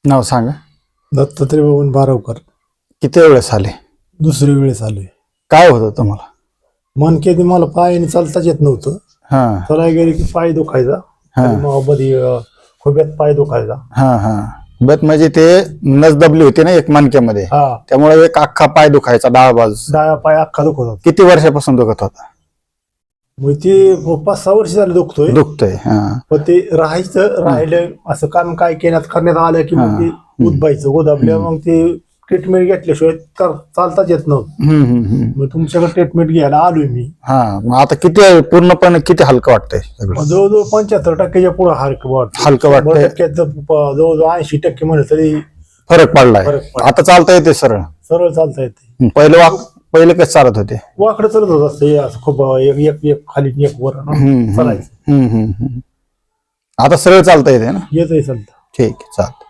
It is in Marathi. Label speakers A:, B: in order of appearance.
A: नाव सांगा.
B: दत्तात्रय बबन बारावकर.
A: किती वेळेस आले?
B: दुसरी वेळेस आलोय.
A: काय होतं तुम्हाला?
B: मनके मला पायाने चालताच येत नव्हतं.
A: हा
B: चला गेले की पाय दुखायचा. मध्ये खोब्यात पाय दुखायचा.
A: हा हा बट म्हणजे ते नस दबली होती ना एक मणक्यामध्ये, त्यामुळे एक अख्खा पाय दुखायचा डावा बाजू.
B: डाव्या पाय अख्खा दुखत होता.
A: किती वर्षापासून दुखत होता?
B: मग ते 5-6 वर्ष झाले
A: दुखतोय.
B: पण ते राहिलं असं काम काय करण्यात आलं की मग ते उदबायचं. उदाबल्या मग ते ट्रीटमेंट घेतल्याशिवाय चालताच येत नव्हतं. मग तुमच्याकडे ट्रीटमेंट घ्यायला आलोय मी.
A: मग आता किती पूर्णपणे किती हलकं वाटतंय?
B: जवळजवळ 75% पुढे हलकं वाटतं.
A: हलकं वाटतंय.
B: जवळजवळ 80% म्हणलं तरी
A: फरक पडलाय. आता चालता येते सरळ
B: सरळ चालता येते.
A: पहिले कसं चालत होते?
B: वाकडं चालत होत असं खूप एक खाली एक वर चालायचं.
A: आता सरळ चालता येते ना?
B: येतंय चालतं.
A: ठीक आहे, चालतं.